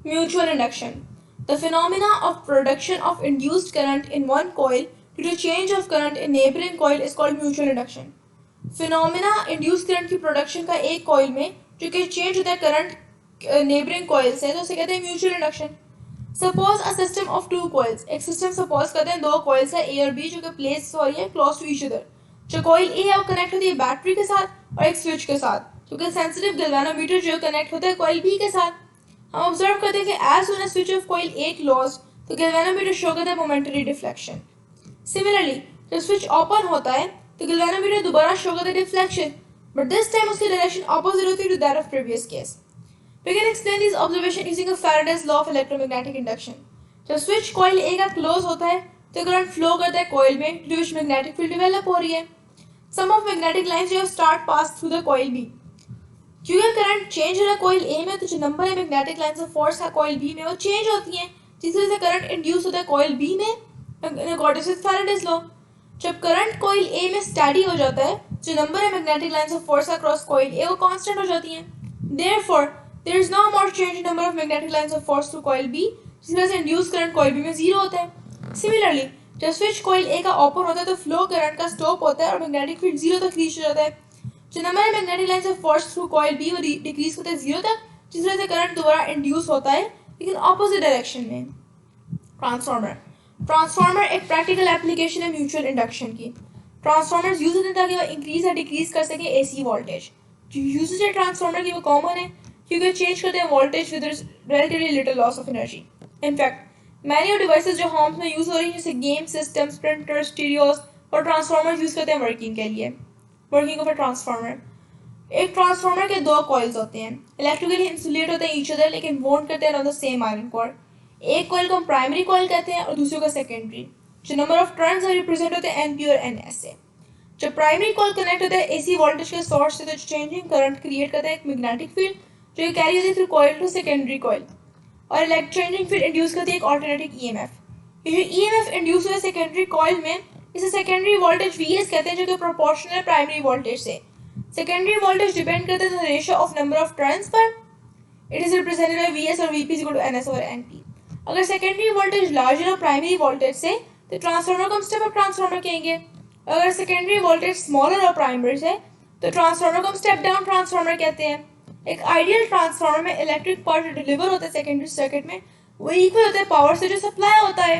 Mutual induction. The phenomena of production of induced current in one coil due to change of current in neighboring coil is called mutual induction. Phenomena induced current की production का एक coil में जो कि change होता है current neighboring coil से तो उसे कहते हैं mutual induction. Suppose a system of two coils. एक system suppose करते हैं दो coils है A और B जो कि place हो रही है close to each other. जो coil A है वो connect होती है बैटरी के साथ और एक switch के साथ क्योंकि sensitive galvanometer जो connect होता है coil B के साथ. हम ऑब्जर्व करते हैं कि as soon as switch of coil A closed तो galvanometer शो करता है momentary deflection. Similarly, जब switch open होता है तो galvanometer दोबारा शो करता है deflection, but this time उसकी direction opposite होती है to that of previous case. We can explain these observations using a Faraday's law of electromagnetic induction. जब switch coil A का close होता है तो current flow करता है coil में due to which magnetic field develop हो रही है. Some of magnetic lines जो start pass through the coil B. क्योंकि करंट चेंज हो रहा है कोयल ए में तो जो नंबर है मैग्नेटिक लाइंस ऑफ फोर्स है कोयल बी में वो चेंज होती हैं जिससे से करंट इंड्यूस होता है कोयल बी में अकॉर्डिंग टू फैराडेज लॉ. जब करंट कोयल ए में स्टडी हो जाता है जो नंबर है magnetic lines of force across coil A वो कांस्टेंट हो जाती हैं. Therefore there is no more change in number of magnetic lines of force through coil B जिसकी वजह से इंड्यूस करंट कोयल बी में जीरो होता है. सिमिलरली जब स्विच कोयल ए का ओपन होता है तो फ्लो करंट का स्टॉप होता है और मैग्नेटिक फील्ड जीरो तक रीच हो जाता है. जो नंबर है magnetic lines of force through coil be वो डिक्रीज होता है जीरो तक जिस वजह से करंट दोबारा इंड्यूस होता है लेकिन ऑपोजिट डायरेक्शन में. ट्रांसफार्मर एक प्रैक्टिकल एप्लीकेशन है म्यूचुअल इंडक्शन की. ट्रांसफार्मर्स यूज होते हैं ताकि वो इंक्रीज या डिक्रीज कर सके एसी वोल्टेज. जो यूजेज है ट्रांसफार्मर की वो कॉमन है क्योंकि चेंज करते हैं voltage with relatively little loss of energy. In fact many of devices जो होम्स में यूज हो रही है जैसे गेम सिस्टम्स प्रिंटर्स स्टीरियोस और ट्रांसफार्मर यूज करते हैं वर्किंग के लिए. Working of a transformer. एक ट्रांसफार्मर के दो कॉइल्स होते हैं इलेक्ट्रिकली इंसुलेट होते हैं ईच अदर लेकिन वोंट करते हैं on the same iron core. एक कॉइल को हम प्राइमरी कॉइल कहते हैं और दूसरे को सेकेंडरी. जो नंबर ऑफ टर्न्स रिप्रेजेंट होते हैं एनपी और एनएस से. जब प्राइमरी कॉइल कनेक्ट होता है एसी वोल्टेज के सोर्स से तो चेंजिंग करंट क्रिएट करता है एक मैग्नेटिक फील्ड जो कैरी होती है through coil to secondary coil और इलेक्ट्रिक फील्ड इंड्यूस करती है एक ऑल्टरनेटिंग ईएमएफ. ये जो ईएमएफ इंड्यूस हुआ है सेकेंडरी कॉइल में इसे सेकेंडरी वोल्टेज वीएस कहते हैं जो कि प्रोपोर्शनल है प्राइमरी वोल्टेज से. सेकेंडरी वोल्टेज डिपेंड करता है ratio of number of turns पर. It is represented by VS और VP is equal to NS over NP. अगर सेकेंडरी वोल्टेज लार्जर हो प्राइमरी वोल्टेज से तो ट्रांसफार्मर को हम स्टेप अप ट्रांसफार्मर कहेंगे. अगर सेकेंडरी वोल्टेज स्मॉलर हो प्राइमरी से तो ट्रांसफार्मर को हम स्टेप डाउन ट्रांसफार्मर कहते हैं. एक आइडियल ट्रांसफार्मर में इलेक्ट्रिक पावर जो डिलीवर होता है सेकेंडरी सर्किट में वो इक्वल होता है पावर से जो सप्लाई होता है.